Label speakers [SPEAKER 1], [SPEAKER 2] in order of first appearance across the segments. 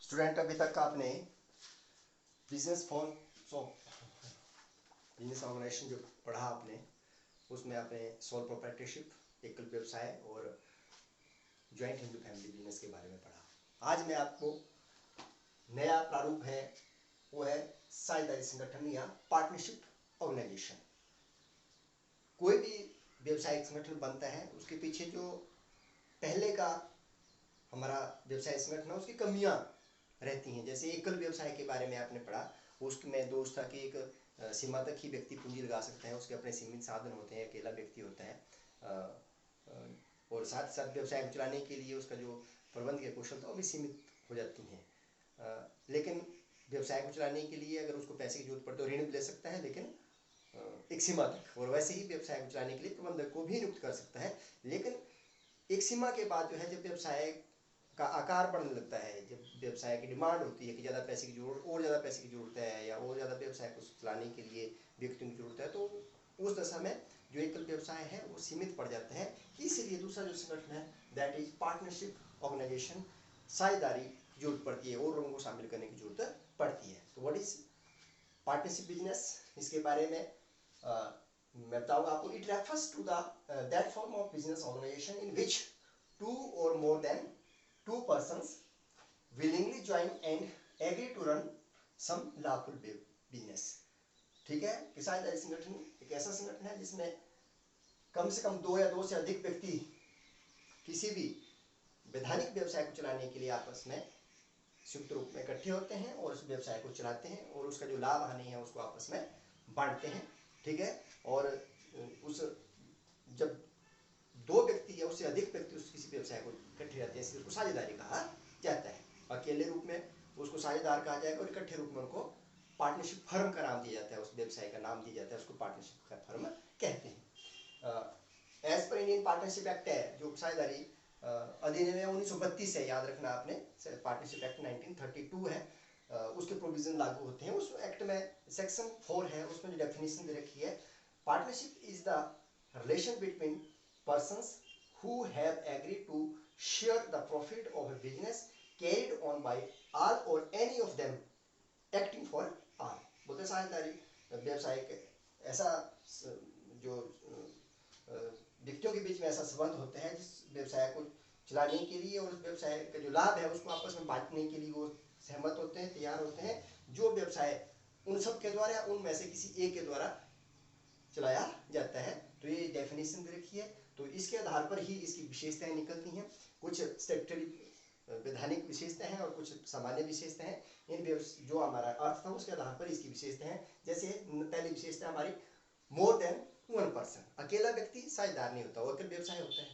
[SPEAKER 1] Student, अभी तक आपने बिजनेस फॉर्म बिजनेस ऑर्गेनाइजेशन जो पढ़ा आपने, उसमें आपने सोल प्रोप्राइटरशिप, एकल व्यवसाय और ज्वाइंट हिंदू फैमिली बिजनेस के बारे में पढ़ा। आज मैं आपको नया प्रारूप है, वो है साझेदारी संगठन या पार्टनरशिप ऑर्गेनाइजेशन। कोई भी व्यवसायिक संगठन बनता है, उसके पीछे जो पहले का हमारा व्यवसाय संगठन है उसकी कमियां रहती हैं। जैसे एकल व्यवसाय के बारे में आपने पढ़ा, उसमें दोष था कि एक सीमा तक ही व्यक्ति पूंजी लगा सकता है, उसके अपने सीमित साधन होते हैं, अकेला व्यक्ति होता है और साथ साथ व्यवसाय को चलाने के लिए उसका जो प्रबंध की कौशलता वो भी सीमित हो जाती है। लेकिन व्यवसाय को चलाने के लिए अगर उसको पैसे की जरूरत पड़ती है तो ऋण भी ले सकता है, लेकिन एक सीमा तक। और वैसे ही व्यवसाय को चलाने के लिए प्रबंधक को भी नियुक्त कर सकता है, लेकिन एक सीमा के बाद जो है, जब व्यवसाय का आकार बढ़ने लगता है, जब व्यवसाय की डिमांड होती है कि ज़्यादा पैसे की जरूरत और ज़्यादा पैसे की जरूरत है या और ज़्यादा व्यवसाय को चलाने के लिए व्यक्तियों की जरूरत है, तो उस दशा में जो एकल व्यवसाय है वो सीमित पड़ जाता है। इसीलिए दूसरा जो संगठन है दैट इज पार्टनरशिप ऑर्गेनाइजेशन, साझेदारी की जरूरत पड़ती है और लोगों को शामिल करने की जरूरत पड़ती है। तो व्हाट इज पार्टनरशिप बिजनेस, इसके बारे में मैं बताऊंगा आपको। It refers to that form of business organization in which two or more than two persons willingly join and agree to run some lawful business। ठीक है, कि साझेदारी संगठन एक ऐसा संगठन है जिसमें कम से कम दो या दो से अधिक व्यक्ति किसी भी वैधानिक व्यवसाय को चलाने के लिए आपस में संयुक्त रूप में इकट्ठे होते हैं और उस व्यवसाय को चलाते हैं और उसका जो लाभ हानि है उसको आपस में बांटते हैं। ठीक है, और उस जब दो व्यक्ति या उससे अधिक व्यक्ति उस किसी व्यवसाय को इकट्ठे रहते हैं, इसलिए उसको साझेदारी कहा जाता है। अकेले रूप में उसको साझेदार कहा जाएगा और इकट्ठे रूप में उनको पार्टनरशिप फर्म का नाम दिया जाता है, उस व्यवसाय का नाम दिया जाता है, उसको पार्टनरशिप का फर्म कहते हैं। As per Indian partnership act है, जो साझेदारी अधिनियम 1932 है, याद रखना आपने। पार्टनरशिप एक्ट 1932 है, उसके प्रोविजन लागू होते हैं। उस एक्ट में सेक्शन 4 है, उसमें जो डेफिनेशन दे रखी है, partnership is the relation between persons who have agreed to share the profit of a business carried on by all or any of them acting for all। बोलते साझेदारी व्यवसाय ऐसा जो व्यक्तियों के बीच में ऐसा संबंध होते हैं जिस व्यवसाय को चलाने के लिए और उस व्यवसाय का जो लाभ है उसको आपस में बांटने के लिए वो सहमत होते हैं, तैयार होते हैं, जो व्यवसाय उन सब के द्वारा, उनमें से किसी एक के द्वारा चलाया जाता है। तो ये डेफिनेशन दे रखी है, तो इसके आधार पर ही इसकी विशेषताएं निकलती हैं। कुछ स्टैट्यूटरी वैधानिक विशेषताएं हैं और कुछ सामान्य विशेषताएं हैं। इन जो हमारा अर्थ था उसके आधार पर इसकी विशेषताएं हैं। जैसे पहली विशेषता हमारी मोर देन वन पर्सन, अकेला व्यक्ति साझेदार नहीं होता, एकल व्यवसाय होता है।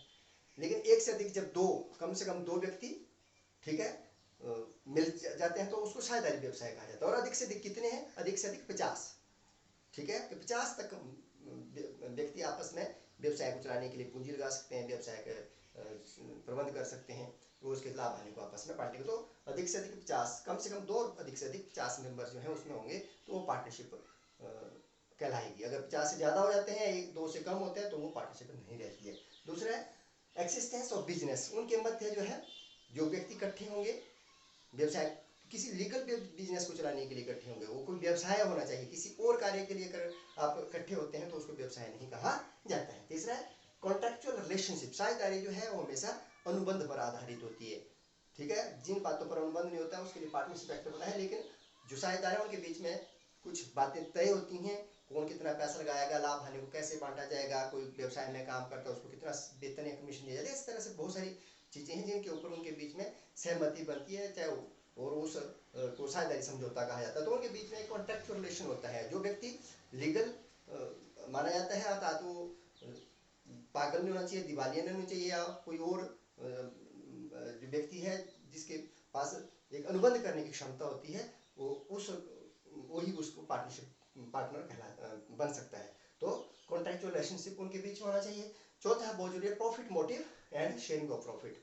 [SPEAKER 1] लेकिन एक से अधिक, जब दो, कम से कम दो व्यक्ति, ठीक है, मिल जाते हैं तो उसको साझेदारी व्यवसाय कहा जाता है। और अधिक से अधिक कितने हैं? अधिक से अधिक 50। ठीक है, कि 50 तक व्यक्ति आपस में व्यवसाय को चलाने के लिए पूंजी लगा सकते हैं, व्यवसाय का प्रबंध कर सकते हैं, वो उसके लाभ हानि को आपस में बांटेंगे। तो अधिक से अधिक 50, कम से कम 2, अधिक से अधिक 50 मेंबर जो है उसमें होंगे तो वो पार्टनरशिप कहलाएगी। अगर 50 से ज़्यादा हो जाते हैं, 1-2 से कम होते हैं तो वो पार्टनरशिप नहीं रहती है। दूसरा है एक्सिस्टेंस ऑफ बिजनेस, उनके मध्य जो है जो व्यक्ति इकट्ठे होंगे व्यवसाय किसी लीगल बिजनेस को चलाने के लिए इकट्ठे होंगे, वो कोई व्यवसाय होना चाहिए। किसी और कार्य के लिए अगर आप इकट्ठे होते हैं तो उसको व्यवसाय नहीं कहा जाता है। तीसरा है कॉन्ट्रैक्चुअल रिलेशनशिप, साझेदारी जो है वो हमेशा अनुबंध पर आधारित होती है। ठीक है, जिन बातों पर अनुबंध नहीं होता है उसके लिए पार्टनरशिप एक्ट बना है, लेकिन जो साझेदार है उनके बीच में कुछ बातें तय होती हैं, कौन कितना पैसा लगाएगा, लाभ हानि को कैसे बांटा जाएगा, कोई व्यवसाय में काम करता है उसको कितना वेतन या कमीशन दिया जाएगा। इस तरह से बहुत सारी चीजें हैं जिनके ऊपर उनके बीच में सहमति बनती है, चाहे और उस को साझेदारी समझौता कहा जाता है। तो उनके बीच में एक कॉन्ट्रैक्चुअल रिलेशन होता है। जो व्यक्ति लीगल माना जाता है, अर्थात वो पागल नहीं होना चाहिए, दिवालिया नहीं होना चाहिए, या कोई और जो व्यक्ति है जिसके पास एक अनुबंध करने की क्षमता होती है, वही उसको पार्टनर बन सकता है। तो कॉन्ट्रैक्चुअल रिलेशनशिप उनके बीच में होना चाहिए। चौथा है बहुत जरूरी है profit motive and sharing of profit.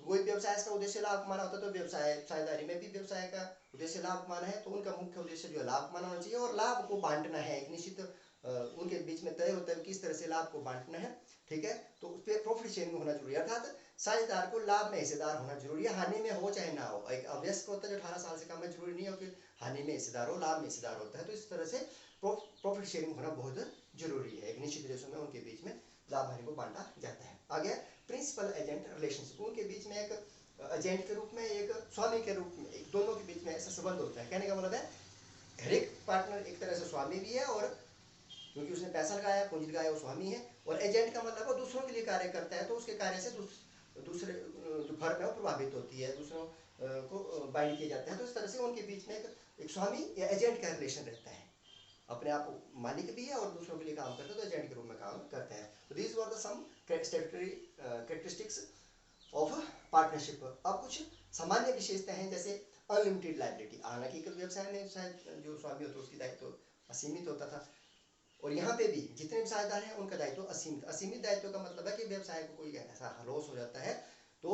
[SPEAKER 1] कोई व्यवसाय का उद्देश्य लाभ कमाना होता है, तो व्यवसाय साझेदारी में भी व्यवसाय का उद्देश्य लाभ कमाना है, तो उनका मुख्य उद्देश्य जो है लाभ कमाना होना चाहिए और लाभ को बांटना है। एक निश्चित उनके बीच में तय होता है किस तरह से लाभ को बांटना है, ठीक है। तो उस पर प्रॉफिट शेयरिंग होना जरूरी है, अर्थात साझेदार को लाभ में हिस्सेदार होना जरूरी है, हानि में हो चाहे ना हो। एक अवयस्क होता है जो 18 साल से कम है, जरूरी नहीं है कि हानि में हिस्सेदार हो, लाभ में हिस्सेदार होता है। तो इस तरह से प्रॉफिट शेयरिंग होना बहुत जरूरी है। एक निश्चित देशों में उनके बीच में लाभ हानि को बांटा जाता है। आगे प्रिंसिपल एजेंट रिलेशनशिप, उनके बीच में एक एजेंट के रूप में, एक स्वामी के रूप में, एक दोनों के बीच में ऐसा संबंध होता है। कहने का मतलब है हर एक पार्टनर एक तरह से स्वामी भी है, और क्योंकि उसने पैसा लगाया, पूंजी लगाया, वो स्वामी है। और एजेंट का मतलब वो दूसरों के लिए कार्य करता है, तो उसके कार्य से दूसरे जो फर्म है वो प्रभावित होती है, दूसरों को बाइंड किया जाता है। तो इस तरह से उनके बीच में एक स्वामी या एजेंट का रिलेशन रहता है। अपने आप मालिक भी है और दूसरों के लिए काम करता है, तो एजेंट के रूप में काम करते हैं। तो these were the some statutory characteristics of partnership. अब कुछ सामान्य विशेषताएं हैं, जैसे अनलिमिटेड लायबिलिटी। हालांकि एक व्यवसाय में शायद जो स्वामी होता है उसकी दायित्व असीमित होता था, और यहाँ पे भी जितने भी साझेदार हैं उनका दायित्व असीमित। असीमित दायित्व का मतलब है कि व्यवसाय को कोई ऐसा लॉस हो जाता है तो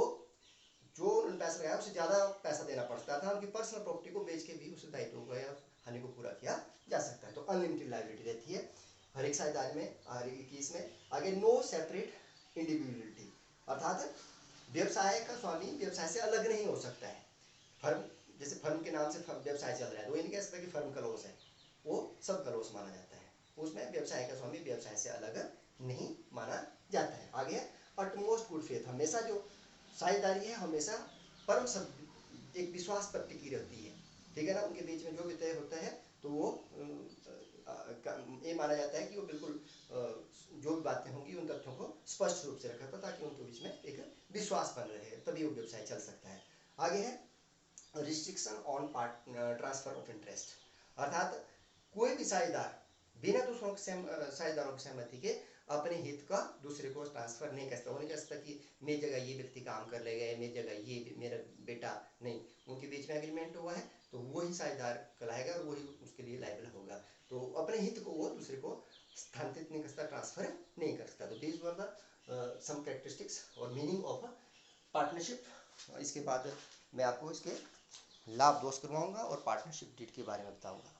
[SPEAKER 1] जो उन्होंने पैसा लगाया उससे ज़्यादा पैसा देना पड़ता था, उनकी पर्सनल प्रॉपर्टी को बेच के भी उस दायित्व को या हानि को पूरा किया जा सकता है। तो अनलिमिटेड लायबिलिटी रहती है हर एक साझेदार में, हर एक केस में। आगे नो सेपरेट इंडिविजुअलिटी, अर्थात व्यवसाय का स्वामी व्यवसाय से अलग नहीं हो सकता है। फर्म, जैसे फर्म के नाम से व्यवसाय चल रहा है, तो ये नहीं कह सकता कि फर्म का लॉस है, वो सब का लॉस माना जाता है। उसमें व्यवसाय का स्वामी व्यवसाय से अलग नहीं माना जाता है। आगे है अटमोस्ट गुड फेथ, हमेशा जो साझेदारी है हमेशा परम सब एक विश्वास पर टिकी रहती है, ठीक है ना। उनके बीच में जो भी तय होता है तो वो ये माना जाता है कि वो बिल्कुल जो भी बातें होंगी उन तथ्यों को स्पष्ट रूप से रखा था, ताकि उनके बीच में एक विश्वास बन रहे, तभी वो व्यवसाय चल सकता है। आगे है restriction on transfer of interest, अर्थात कोई भी साझेदार बिना दूसरों के साझेदारों की सहमति के अपने हित का दूसरे को ट्रांसफर नहीं कर सकता। वो नहीं कह सकता कि मेरी जगह ये व्यक्ति काम कर लेगा, मेरी जगह ये मेरा बेटा, नहीं। उनके बीच में एग्रीमेंट हुआ है तो वही साझेदार कहलाएगा और वही उसके लिए लायबल होगा। तो अपने हित को वो दूसरे को स्थानांतरित नहीं कर सकता, ट्रांसफर नहीं कर सकता। तो these were the some characteristics और मीनिंग ऑफ पार्टनरशिप। इसके बाद मैं आपको इसके लाभ दोष करवाऊंगा और पार्टनरशिप डीड के बारे में बताऊंगा।